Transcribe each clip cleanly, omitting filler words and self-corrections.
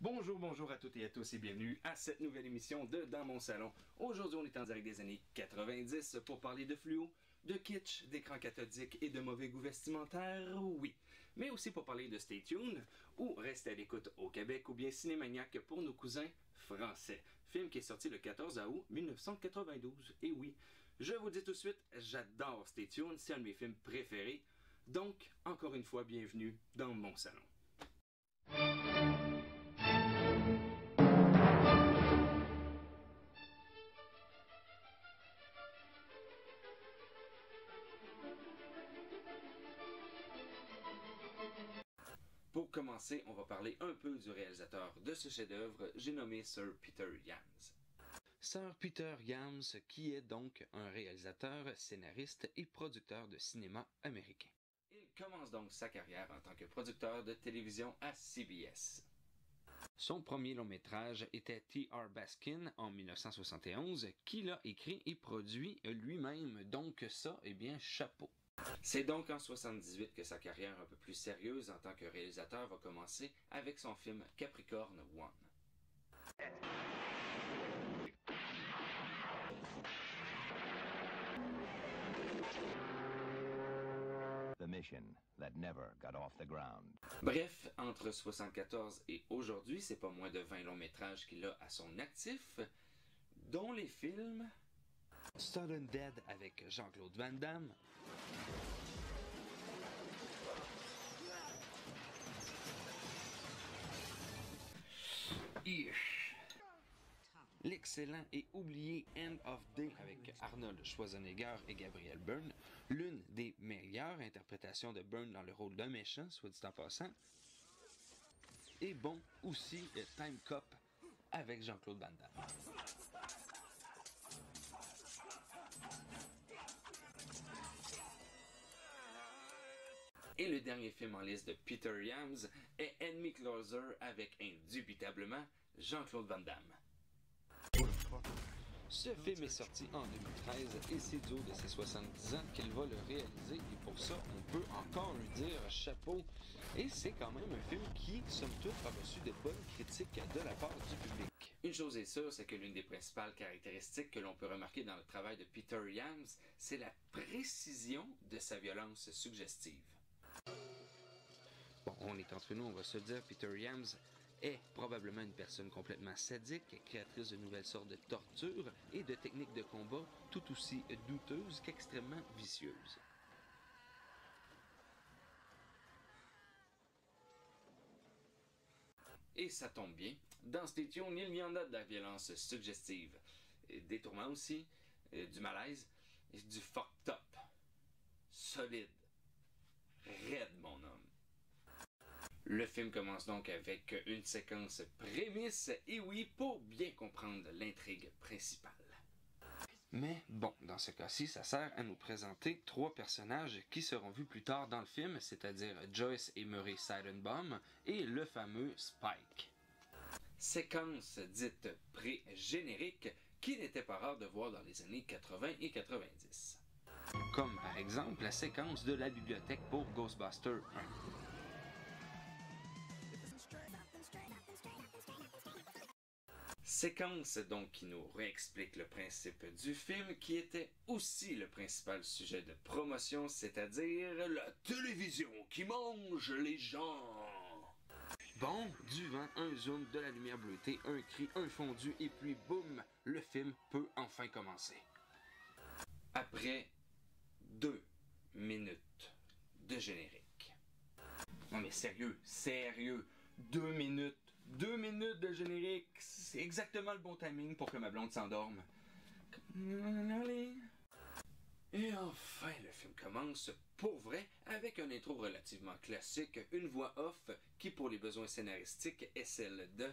Bonjour à toutes et à tous et bienvenue à cette nouvelle émission de Dans mon salon. Aujourd'hui, on est en direct des années 90 pour parler de fluo, de kitsch, d'écran cathodique et de mauvais goût vestimentaire, oui. Mais aussi pour parler de Stay Tuned ou Restez à l'écoute au Québec ou bien Cinémaniac pour nos cousins français. Film qui est sorti le 14 août 1992. Et oui, je vous dis tout de suite, j'adore Stay Tuned, c'est un de mes films préférés. Donc, encore une fois, bienvenue dans mon salon. Pour commencer, on va parler un peu du réalisateur de ce chef-d'œuvre, j'ai nommé Sir Peter Iams. Sir Peter Iams, qui est donc un réalisateur, scénariste et producteur de cinéma américain. Il commence donc sa carrière en tant que producteur de télévision à CBS. Son premier long-métrage était T.R. Baskin en 1971, qu'il a écrit et produit lui-même, donc ça, eh bien, chapeau. C'est donc en 1978 que sa carrière un peu plus sérieuse en tant que réalisateur va commencer avec son film Capricorn One. The mission that never got off the ground. Bref, entre 1974 et aujourd'hui, c'est pas moins de 20 longs métrages qu'il a à son actif, dont les films Sudden Dead avec Jean-Claude Van Damme, l'excellent et oublié End of Day avec Arnold Schwarzenegger et Gabriel Byrne, l'une des meilleures interprétations de Byrne dans le rôle d'un méchant, soit dit en passant, et bon aussi Time Cop avec Jean-Claude Van Damme. Et le dernier film en liste de Peter Iams est Enemy Closer avec indubitablement Jean-Claude Van Damme. Ce film est sorti en 2013 et c'est du haut de ses 70 ans qu'il va le réaliser et pour ça on peut encore lui dire chapeau. Et c'est quand même un film qui, somme toute, a reçu de bonnes critiques de la part du public. Une chose est sûre, c'est que l'une des principales caractéristiques que l'on peut remarquer dans le travail de Peter Iams, c'est la précision de sa violence suggestive. Bon, on est entre nous, on va se le dire, Peter Iams est probablement une personne complètement sadique, créatrice de nouvelles sortes de tortures et de techniques de combat tout aussi douteuses qu'extrêmement vicieuses. Et ça tombe bien, dans Stay Tuned, il y en a de la violence suggestive, des tourments aussi, du malaise, et du fucked up, solide, raide mon homme. Le film commence donc avec une séquence prémisse, et oui, pour bien comprendre l'intrigue principale. Mais bon, dans ce cas-ci, ça sert à nous présenter trois personnages qui seront vus plus tard dans le film, c'est-à-dire Joyce et Murray Seidenbaum et le fameux Spike. Séquence dite pré-générique qui n'était pas rare de voir dans les années 80 et 90. Comme par exemple la séquence de la bibliothèque pour Ghostbusters 1. Séquence donc qui nous réexplique le principe du film qui était aussi le principal sujet de promotion, c'est-à-dire la télévision qui mange les gens. Bon, du vent, un zoom, de la lumière bleutée, un cri, un fondu et puis boum, le film peut enfin commencer. Après 2 minutes de générique. Non mais sérieux, 2 minutes. 2 minutes de générique, c'est exactement le bon timing pour que ma blonde s'endorme. Et enfin, le film commence pour vrai avec un intro relativement classique, une voix off qui pour les besoins scénaristiques est celle de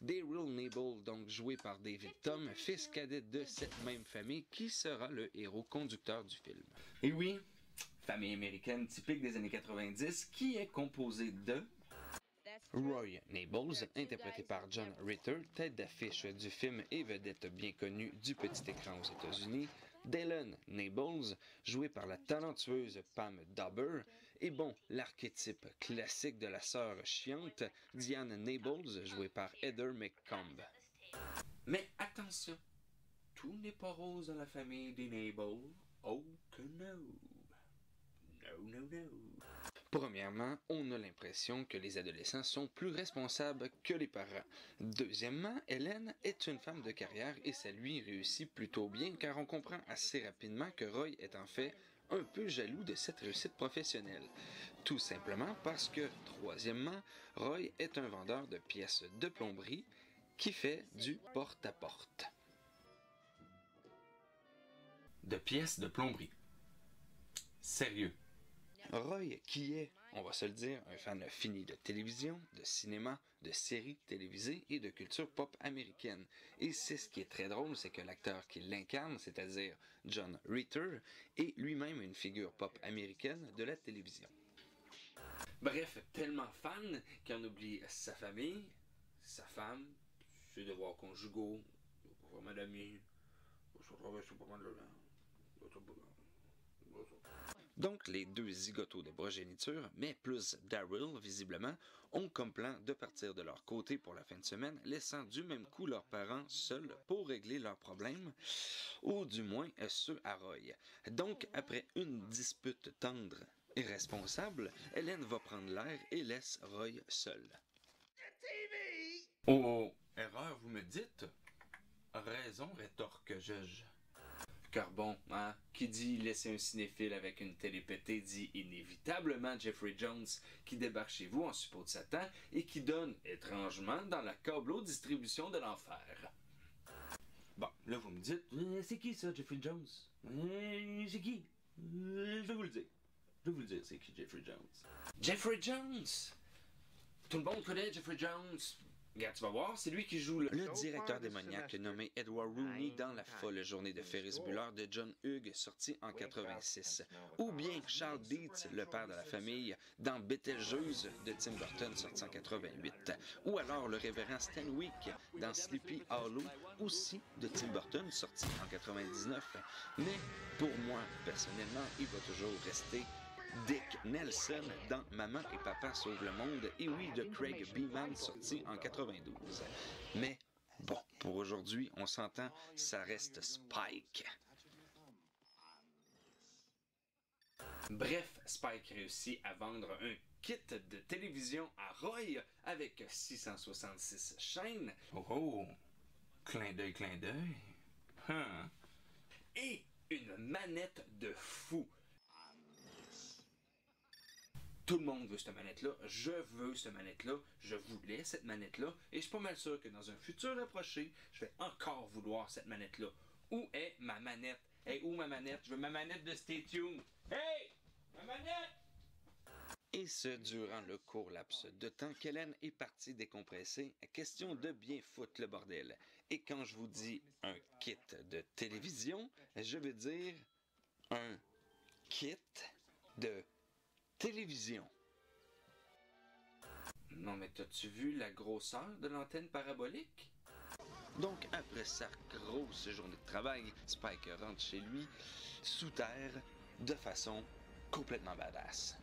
Daryl Nabel, donc joué par David Tom, fils cadet de cette même famille qui sera le héros conducteur du film. Et oui, famille américaine typique des années 90 qui est composée de Roy Nabels, interprété par John Ritter, tête d'affiche du film et vedette bien connue du petit écran aux États-Unis, Dylan Nabels, joué par la talentueuse Pam Dawber, Et bon, l'archétype classique de la sœur chiante, Diane Nables, jouée par Heather McComb. Mais attention, tout n'est pas rose dans la famille des Nables. Oh que no! No, no, no. Premièrement, on a l'impression que les adolescents sont plus responsables que les parents. Deuxièmement, Hélène est une femme de carrière et ça lui réussit plutôt bien car on comprend assez rapidement que Roy est en fait un peu jaloux de cette réussite professionnelle. Tout simplement parce que, troisièmement, Roy est un vendeur de pièces de plomberie qui fait du porte-à-porte. De pièces de plomberie. Sérieux. Roy, qui est, on va se le dire, un fan fini de télévision, de cinéma, de séries télévisées et de culture pop américaine. Et c'est ce qui est très drôle, c'est que l'acteur qui l'incarne, c'est-à-dire John Ritter, est lui-même une figure pop américaine de la télévision. Bref, tellement fan qu'il en oublie sa famille, sa femme, ses devoirs conjugaux, vraiment d'amis, donc, les deux zigotos de progéniture, mais plus Daryl, visiblement, ont comme plan de partir de leur côté pour la fin de semaine, laissant du même coup leurs parents seuls pour régler leurs problèmes, ou du moins ceux à Roy. Donc, après une dispute tendre et responsable, Hélène va prendre l'air et laisse Roy seul. Oh, erreur, vous me dites? Raison, rétorque juge. Car bon, hein, qui dit laisser un cinéphile avec une télé pétée dit inévitablement Jeffrey Jones qui débarque chez vous en suppôt de Satan et qui donne, étrangement, dans la câbleau-distribution de l'enfer. Bon, là vous me dites, c'est qui ça, Jeffrey Jones? C'est qui? Je vais vous le dire. Je vais vous le dire, c'est qui Jeffrey Jones. Jeffrey Jones! Tout le monde connaît Jeffrey Jones. Regarde, tu vas voir, c'est lui qui joue le directeur démoniaque nommé Edward Rooney dans La folle journée de Ferris Bueller de John Hughes, sorti en 86. Ou bien Charles Dietz, le père de la famille, dans Betelgeuse de Tim Burton, sorti en 88. Ou alors le révérend Stan Wick dans Sleepy Hollow, aussi de Tim Burton, sorti en 99. Mais pour moi, personnellement, il va toujours rester Dick Nelson dans Maman et Papa sauvent le monde, et oui, de Craig Beeman, sorti en 92. Mais bon, pour aujourd'hui, on s'entend, ça reste Spike. Bref, Spike réussit à vendre un kit de télévision à Roy avec 666 chaînes. Oh, clin d'œil, clin d'œil. Huh. Et une manette de fou. Tout le monde veut cette manette-là, je veux cette manette-là, je voulais cette manette-là, et je suis pas mal sûr que dans un futur approché, je vais encore vouloir cette manette-là. Où est ma manette? Hey, où ma manette? Je veux ma manette de Stay Tuned. Hey! Ma manette! Et ce, durant le court laps de temps qu'Hélène est partie décompresser, question de bien foutre le bordel. Et quand je vous dis un kit de télévision, je veux dire un kit de télévision. Non mais t'as-tu vu la grosseur de l'antenne parabolique? Donc après sa grosse journée de travail, Spike rentre chez lui, sous terre, de façon complètement badass.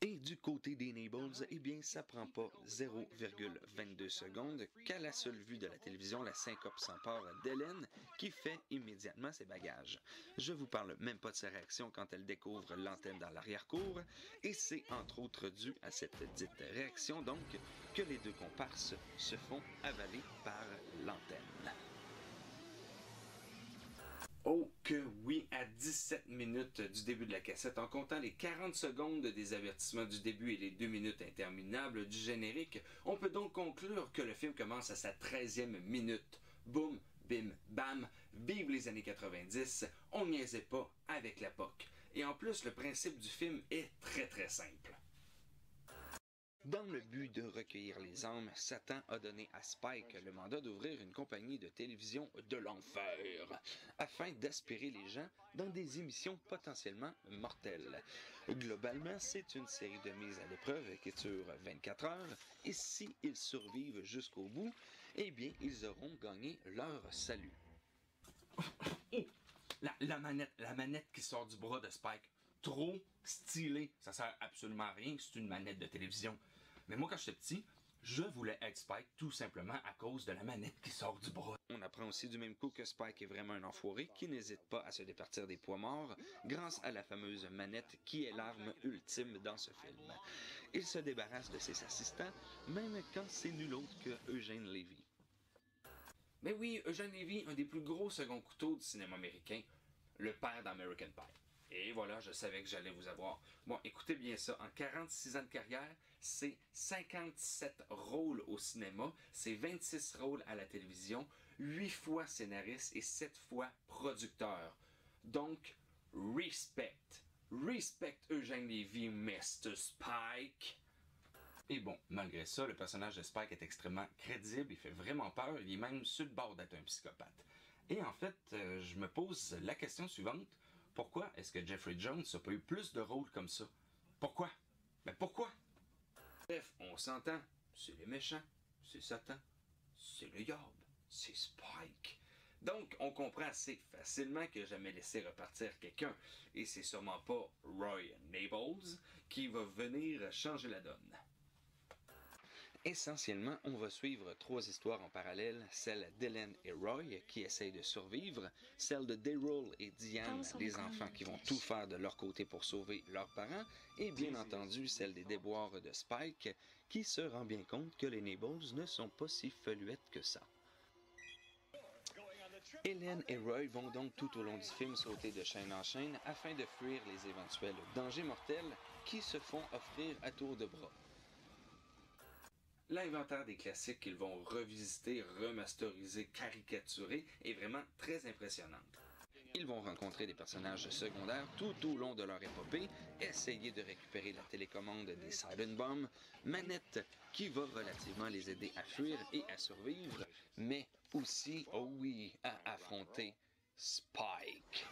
Et du côté des Nables, eh bien, ça prend pas 0,22 secondes qu'à la seule vue de la télévision, la syncope s'empare d'Hélène qui fait immédiatement ses bagages. Je vous parle même pas de sa réaction quand elle découvre l'antenne dans l'arrière-cour, et c'est entre autres dû à cette dite réaction donc que les deux comparses se font avaler par l'antenne. Oh que oui, à 17 minutes du début de la cassette, en comptant les 40 secondes des avertissements du début et les 2 minutes interminables du générique, on peut donc conclure que le film commence à sa 13e minute. Boum, bim, bam, vive les années 90, on niaisait pas avec la POC. Et en plus, le principe du film est très très simple. Dans le but de recueillir les âmes, Satan a donné à Spike le mandat d'ouvrir une compagnie de télévision de l'enfer, afin d'aspirer les gens dans des émissions potentiellement mortelles. Globalement, c'est une série de mises à l'épreuve qui dure 24 heures, et si ils survivent jusqu'au bout, eh bien, ils auront gagné leur salut. La manette qui sort du bras de Spike. trop stylé. Ça sert absolument à rien, c'est une manette de télévision. Mais moi, quand j'étais petit, je voulais être Spike tout simplement à cause de la manette qui sort du bras. On apprend aussi du même coup que Spike est vraiment un enfoiré qui n'hésite pas à se départir des poids morts grâce à la fameuse manette qui est l'arme ultime dans ce film. Il se débarrasse de ses assistants, même quand c'est nul autre que Eugène Levy. Mais oui, Eugène Levy, un des plus gros seconds couteaux du cinéma américain, le père d'American Pie. Et voilà, je savais que j'allais vous avoir. Bon, écoutez bien ça, en 46 ans de carrière, c'est 57 rôles au cinéma, c'est 26 rôles à la télévision, 8 fois scénariste et 7 fois producteur. Donc, respect. Respect Eugène Levy, Mr. Spike. Et bon, malgré ça, le personnage de Spike est extrêmement crédible, il fait vraiment peur, il est même sur le bord d'être un psychopathe. Et en fait, je me pose la question suivante, pourquoi est-ce que Jeffrey Jones n'a pas eu plus de rôles comme ça? Pourquoi? Mais pourquoi? Bref, on s'entend, c'est les méchants, c'est Satan, c'est le diable, c'est Spike. Donc, on comprend assez facilement que jamais laissé repartir quelqu'un, et c'est sûrement pas Roy Nables qui va venir changer la donne. Essentiellement, on va suivre 3 histoires en parallèle, celle d'Ellen et Roy qui essayent de survivre, celle de Daryl et Diane, les enfants qui vont tout faire de leur côté pour sauver leurs parents, et bien entendu celle des déboires de Spike qui se rend bien compte que les Nables ne sont pas si feluettes que ça. Ellen et Roy vont donc tout au long du film sauter de chaîne en chaîne afin de fuir les éventuels dangers mortels qui se font offrir à tour de bras. L'inventaire des classiques qu'ils vont revisiter, remasteriser, caricaturer est vraiment très impressionnante. Ils vont rencontrer des personnages secondaires tout au long de leur épopée, essayer de récupérer la télécommande des Silent Bombs, manette qui va relativement les aider à fuir et à survivre, mais aussi, oh oui, à affronter Spike.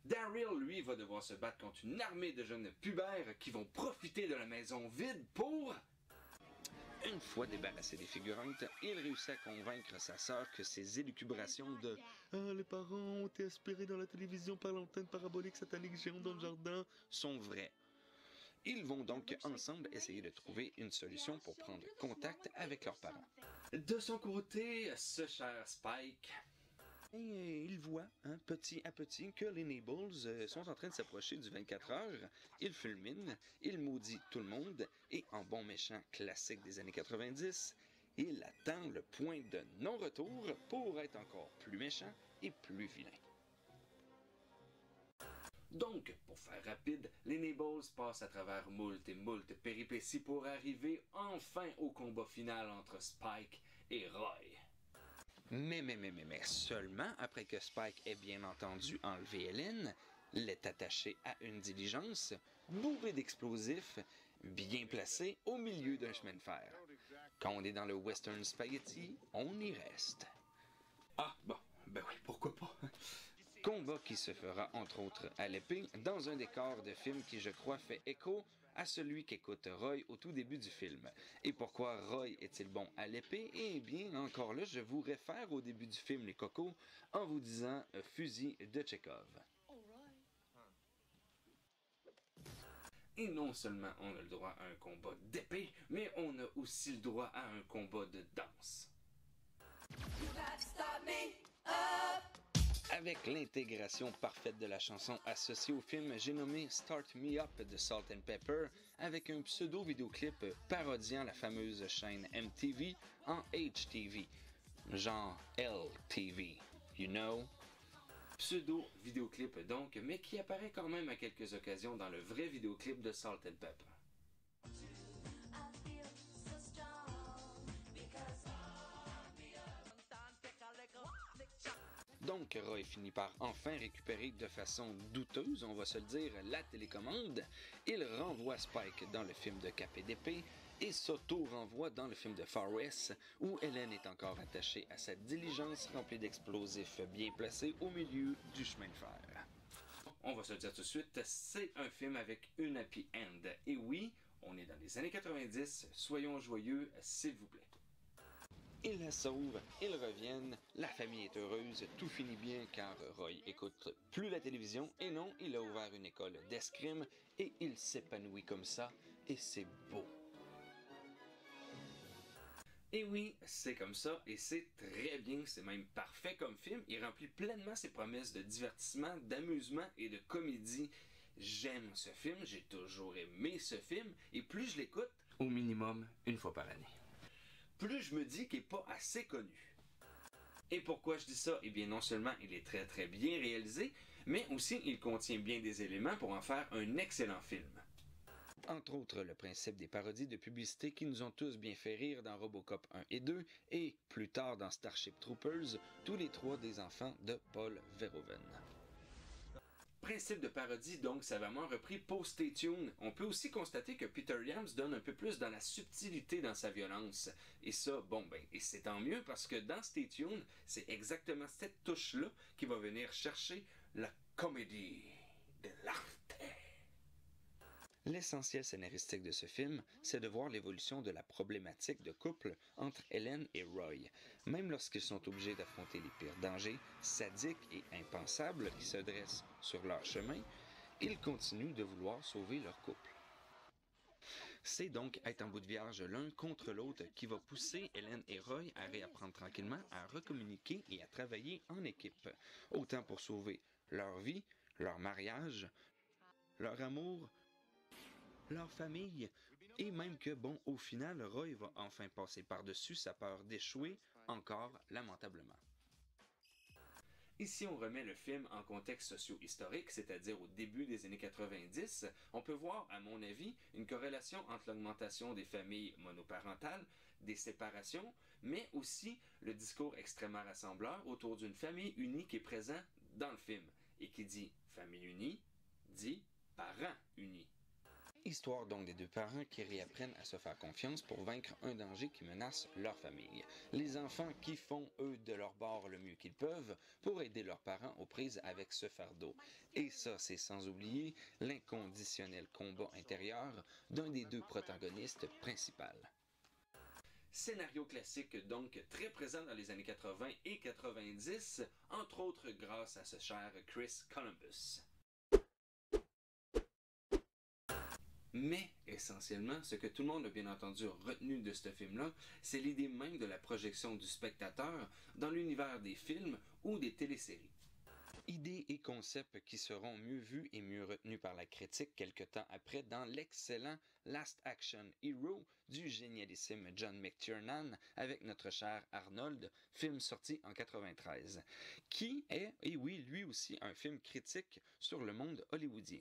Daryl, lui, va devoir se battre contre une armée de jeunes pubères qui vont profiter de la maison vide pour... Une fois débarrassé des figurantes, il réussit à convaincre sa sœur que ses élucubrations de « Ah, les parents ont été aspirés dans la télévision par l'antenne parabolique satanique géante dans le jardin » sont vraies. Ils vont donc ensemble essayer de trouver une solution pour prendre contact avec leurs parents. De son côté, ce cher Spike... Et il voit, petit à petit, que les Nables sont en train de s'approcher du 24 heures. Il fulmine, il maudit tout le monde, et en bon méchant classique des années 90, il attend le point de non-retour pour être encore plus méchant et plus vilain. Donc, pour faire rapide, les Nables passent à travers moult et moult péripéties pour arriver enfin au combat final entre Spike et Roy. Mais seulement après que Spike ait bien entendu enlevé Ellen, l'est attaché à une diligence, bourrée d'explosifs, bien placée au milieu d'un chemin de fer. Quand on est dans le western spaghetti, on y reste. Ah, bon, ben oui, pourquoi pas. Combat qui se fera entre autres à l'épée dans un décor de film qui je crois fait écho à celui qu'écoute Roy au tout début du film. Et pourquoi Roy est-il bon à l'épée? Eh bien, encore là, je vous réfère au début du film Les Cocos en vous disant fusil de Tchekhov. Et non seulement on a le droit à un combat d'épée, mais on a aussi le droit à un combat de danse. Avec l'intégration parfaite de la chanson associée au film, j'ai nommé Start Me Up de Salt and Pepper avec un pseudo-vidéoclip parodiant la fameuse chaîne MTV en HTV, genre LTV, you know? Pseudo-vidéoclip donc, mais qui apparaît quand même à quelques occasions dans le vrai vidéoclip de Salt and Pepper. Donc, Roy finit par enfin récupérer de façon douteuse, on va se le dire, la télécommande. Il renvoie Spike dans le film de Cap et d'épée et s'auto-renvoie dans le film de Far West où Ellen est encore attachée à sa diligence remplie d'explosifs bien placés au milieu du chemin de fer. On va se le dire tout de suite, c'est un film avec une happy end. Et oui, on est dans les années 90, soyons joyeux, s'il vous plaît. Ils la sauvent, ils reviennent, la famille est heureuse, tout finit bien car Roy écoute plus la télévision et non, il a ouvert une école d'escrime et il s'épanouit comme ça et c'est beau. Et oui, c'est comme ça et c'est très bien, c'est même parfait comme film. Il remplit pleinement ses promesses de divertissement, d'amusement et de comédie. J'aime ce film, j'ai toujours aimé ce film et plus je l'écoute, au minimum une fois par année, plus je me dis qu'il n'est pas assez connu. Et pourquoi je dis ça? Eh bien non seulement il est très très bien réalisé, mais aussi il contient bien des éléments pour en faire un excellent film. Entre autres, le principe des parodies de publicité qui nous ont tous bien fait rire dans Robocop 1 et 2, et plus tard dans Starship Troopers, tous les trois des enfants de Paul Verhoeven. Principe de parodie donc savamment repris pour Stay Tuned. On peut aussi constater que Peter Yams donne un peu plus dans la subtilité dans sa violence. Et ça, bon ben, et c'est tant mieux parce que dans Stay Tuned, c'est exactement cette touche-là qui va venir chercher la comédie de l'arte. L'essentiel scénaristique de ce film, c'est de voir l'évolution de la problématique de couple entre Helen et Roy. Même lorsqu'ils sont obligés d'affronter les pires dangers, sadiques et impensables qui se dressent sur leur chemin, ils continuent de vouloir sauver leur couple. C'est donc être en bout de vierge l'un contre l'autre qui va pousser Helen et Roy à réapprendre tranquillement à recommuniquer et à travailler en équipe, autant pour sauver leur vie, leur mariage, leur amour, leur famille, et même que, bon, au final, Roy va enfin passer par-dessus sa peur d'échouer, encore lamentablement. Ici, on remet le film en contexte socio-historique, c'est-à-dire au début des années 90. On peut voir, à mon avis, une corrélation entre l'augmentation des familles monoparentales, des séparations, mais aussi le discours extrêmement rassembleur autour d'une famille unie qui est présent dans le film. Et qui dit famille unie, dit parents unis. Histoire donc des deux parents qui réapprennent à se faire confiance pour vaincre un danger qui menace leur famille. Les enfants qui font, eux, de leur bord le mieux qu'ils peuvent pour aider leurs parents aux prises avec ce fardeau. Et ça, c'est sans oublier l'inconditionnel combat intérieur d'un des deux protagonistes principaux. Scénario classique donc très présent dans les années 80 et 90, entre autres grâce à ce cher Chris Columbus. Mais, essentiellement, ce que tout le monde a bien entendu retenu de ce film-là, c'est l'idée même de la projection du spectateur dans l'univers des films ou des téléséries. Idées et concepts qui seront mieux vus et mieux retenus par la critique quelque temps après dans l'excellent Last Action Hero du génialissime John McTiernan avec notre cher Arnold, film sorti en 93, qui est, et oui, lui aussi un film critique sur le monde hollywoodien.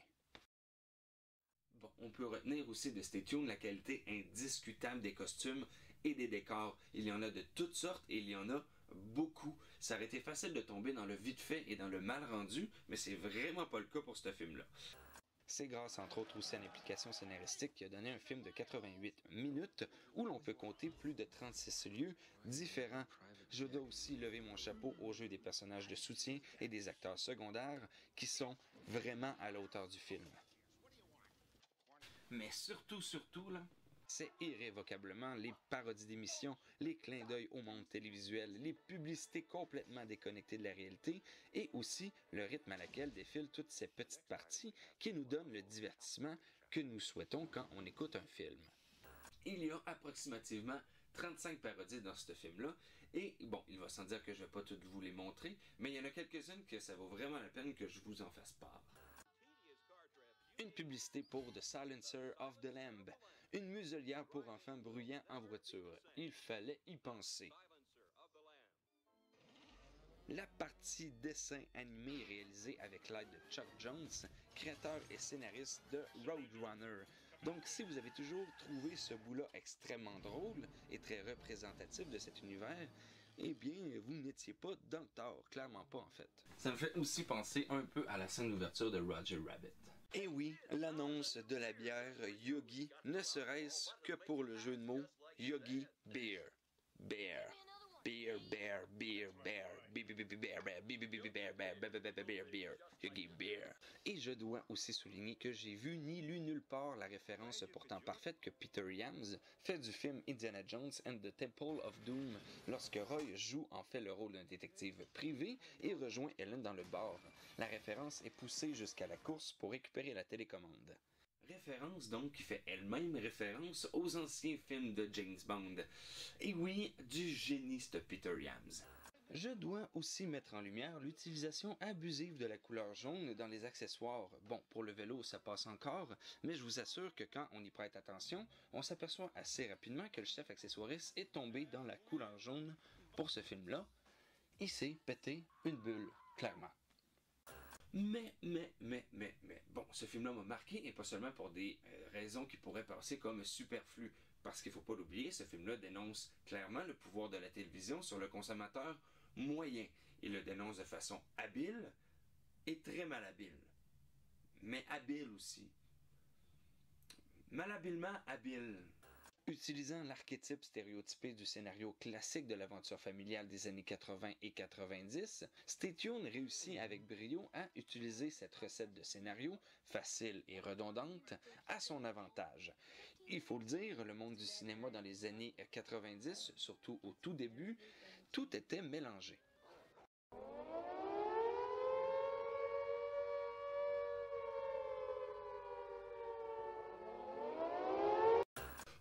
Bon, on peut retenir aussi de Stay Tuned la qualité indiscutable des costumes et des décors. Il y en a de toutes sortes et il y en a beaucoup. Ça aurait été facile de tomber dans le vite fait et dans le mal rendu, mais c'est vraiment pas le cas pour ce film-là. C'est grâce entre autres aussi à l'implication scénaristique qui a donné un film de 88 minutes où l'on peut compter plus de 36 lieux différents. Je dois aussi lever mon chapeau au jeu des personnages de soutien et des acteurs secondaires qui sont vraiment à la hauteur du film. Mais surtout, là, c'est irrévocablement les parodies d'émissions, les clins d'œil au monde télévisuel, les publicités complètement déconnectées de la réalité et aussi le rythme à laquelle défilent toutes ces petites parties qui nous donnent le divertissement que nous souhaitons quand on écoute un film. Il y a approximativement 35 parodies dans ce film-là et bon, il va sans dire que je ne vais pas toutes vous les montrer, mais il y en a quelques-unes que ça vaut vraiment la peine que je vous en fasse part. Une publicité pour The Silencer of the Lamb, une muselière pour enfants bruyant en voiture. Il fallait y penser. La partie dessin animé réalisée avec l'aide de Chuck Jones, créateur et scénariste de Roadrunner. Donc si vous avez toujours trouvé ce bout-là extrêmement drôle et très représentatif de cet univers, eh bien, vous n'étiez pas dans le tort, clairement pas en fait. Ça me fait aussi penser un peu à la scène d'ouverture de Roger Rabbit. Et oui, l'annonce de la bière Yogi, ne serait-ce que pour le jeu de mots Yogi Beer. Beer. Beer, bear, beer, bear, beer, beer, beer, beer, beer, beer, beer, beer, beer, you give beer. Et je dois aussi souligner que j'ai vu ni lu nulle part la référence pourtant parfaite que Peter Yams fait du film Indiana Jones and the Temple of Doom lorsque Roy joue en fait le rôle d'un détective privé et rejoint Ellen dans le bar. La référence est poussée jusqu'à la course pour récupérer la télécommande. Référence donc qui fait elle-même référence aux anciens films de James Bond. Et oui, du géniste Peter Yams. Je dois aussi mettre en lumière l'utilisation abusive de la couleur jaune dans les accessoires. Bon, pour le vélo, ça passe encore, mais je vous assure que quand on y prête attention, on s'aperçoit assez rapidement que le chef accessoiriste est tombé dans la couleur jaune pour ce film-là. Il s'est pété une bulle, clairement. Mais, bon, ce film-là m'a marqué, et pas seulement pour des raisons qui pourraient passer comme superflues. Parce qu'il ne faut pas l'oublier, ce film-là dénonce clairement le pouvoir de la télévision sur le consommateur moyen. Il le dénonce de façon habile et très malhabile. Mais habile aussi. Malhabilement habile. Utilisant l'archétype stéréotypé du scénario classique de l'aventure familiale des années 80 et 90, Stay Tuned réussit avec brio à utiliser cette recette de scénario, facile et redondante, à son avantage. Il faut le dire, le monde du cinéma dans les années 90, surtout au tout début, tout était mélangé.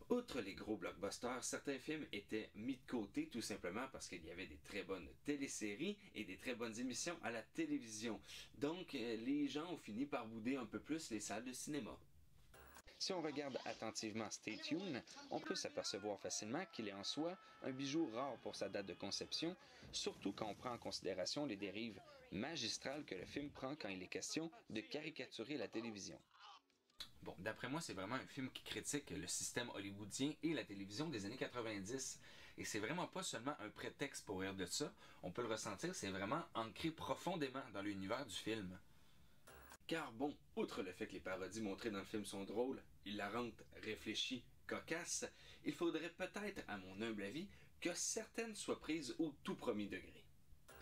Outre les gros blockbusters, certains films étaient mis de côté tout simplement parce qu'il y avait des très bonnes téléséries et des très bonnes émissions à la télévision. Donc, les gens ont fini par bouder un peu plus les salles de cinéma. Si on regarde attentivement Stay Tuned, on peut s'apercevoir facilement qu'il est en soi un bijou rare pour sa date de conception, surtout quand on prend en considération les dérives magistrales que le film prend quand il est question de caricaturer la télévision. Bon, d'après moi, c'est vraiment un film qui critique le système hollywoodien et la télévision des années 90. Et c'est vraiment pas seulement un prétexte pour rire de ça, on peut le ressentir, c'est vraiment ancré profondément dans l'univers du film. Car bon, outre le fait que les parodies montrées dans le film sont drôles, hilarantes, réfléchies, cocasses, il faudrait peut-être, à mon humble avis, que certaines soient prises au tout premier degré.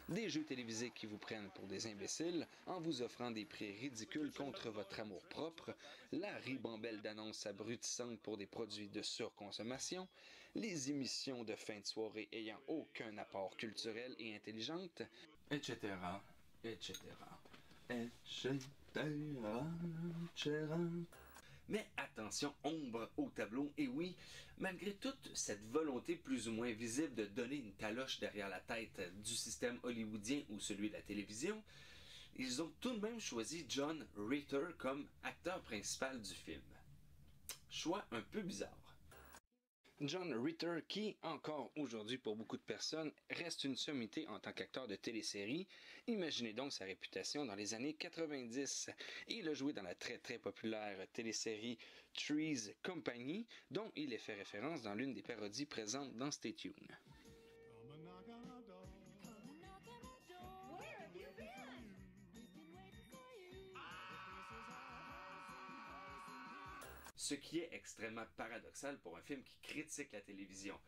Des jeux télévisés qui vous prennent pour des imbéciles en vous offrant des prix ridicules contre votre amour-propre, la ribambelle d'annonces abrutissantes pour des produits de surconsommation, les émissions de fin de soirée ayant aucun apport culturel et intelligente, etc., etc., etc., etc. Mais attention, ombre au tableau, et oui, malgré toute cette volonté plus ou moins visible de donner une taloche derrière la tête du système hollywoodien ou celui de la télévision, ils ont tout de même choisi John Ritter comme acteur principal du film. Choix un peu bizarre. John Ritter, qui, encore aujourd'hui pour beaucoup de personnes, reste une sommité en tant qu'acteur de télésérie. Imaginez donc sa réputation dans les années 90. Il a joué dans la très très populaire télésérie Three's Company, dont il est fait référence dans l'une des parodies présentes dans Stay Tuned. Ce qui est extrêmement paradoxal pour un film qui critique la télévision.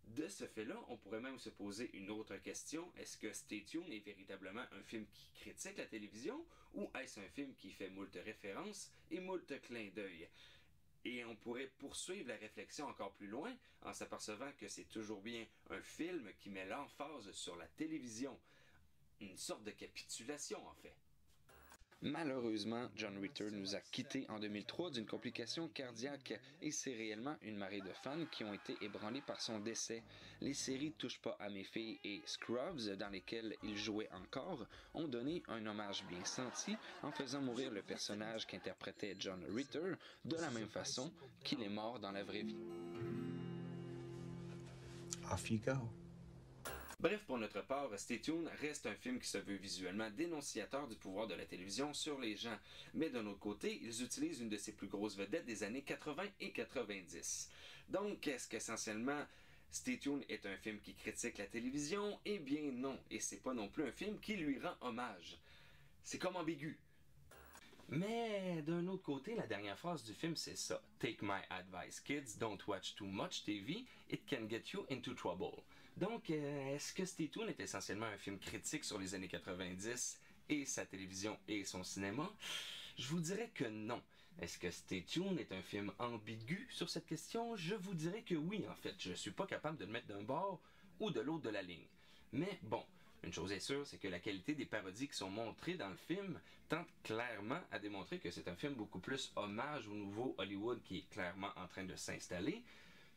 De ce fait-là, on pourrait même se poser une autre question. Est-ce que Stay Tuned est véritablement un film qui critique la télévision ou est-ce un film qui fait moult références et moult clins d'œil? Et on pourrait poursuivre la réflexion encore plus loin en s'apercevant que c'est toujours bien un film qui met l'emphase sur la télévision. Une sorte de capitulation en fait. Malheureusement, John Ritter nous a quittés en 2003 d'une complication cardiaque et c'est réellement une marée de fans qui ont été ébranlés par son décès. Les séries Touche pas à mes filles et Scrubs, dans lesquelles il jouait encore, ont donné un hommage bien senti en faisant mourir le personnage qu'interprétait John Ritter de la même façon qu'il est mort dans la vraie vie. Off you go. Bref, pour notre part, Stay Tuned reste un film qui se veut visuellement dénonciateur du pouvoir de la télévision sur les gens. Mais d'un autre côté, ils utilisent une de ses plus grosses vedettes des années 80 et 90. Donc, est-ce qu'essentiellement, Stay Tuned est un film qui critique la télévision? Eh bien non, et c'est pas non plus un film qui lui rend hommage. C'est comme ambigu. Mais d'un autre côté, la dernière phrase du film, c'est ça. Take my advice, kids, don't watch too much TV, it can get you into trouble. Donc, est-ce que Stay Tuned est essentiellement un film critique sur les années 90 et sa télévision et son cinéma? Je vous dirais que non. Est-ce que Stay Tuned est un film ambigu sur cette question? Je vous dirais que oui, en fait. Je ne suis pas capable de le mettre d'un bord ou de l'autre de la ligne. Mais bon, une chose est sûre, c'est que la qualité des parodies qui sont montrées dans le film tente clairement à démontrer que c'est un film beaucoup plus hommage au nouveau Hollywood qui est clairement en train de s'installer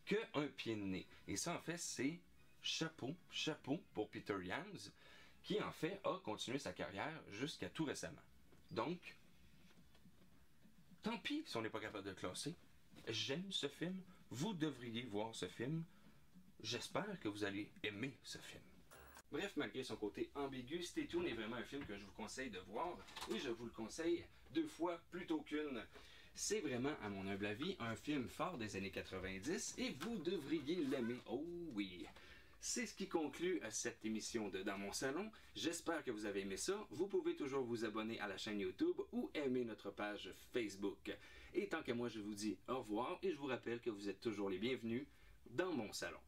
qu'un pied de nez. Et ça, en fait, c'est chapeau pour Peter Yams, qui en fait a continué sa carrière jusqu'à tout récemment. Donc, tant pis si on n'est pas capable de le classer. J'aime ce film. Vous devriez voir ce film. J'espère que vous allez aimer ce film. Bref, malgré son côté ambigu, Stay Tuned est vraiment un film que je vous conseille de voir et je vous le conseille 2 fois plutôt qu'une. C'est vraiment, à mon humble avis, un film fort des années 90 et vous devriez l'aimer. Oh oui! C'est ce qui conclut cette émission de Dans mon salon. J'espère que vous avez aimé ça. Vous pouvez toujours vous abonner à la chaîne YouTube ou aimer notre page Facebook. Et tant qu'à moi, je vous dis au revoir et je vous rappelle que vous êtes toujours les bienvenus dans mon salon.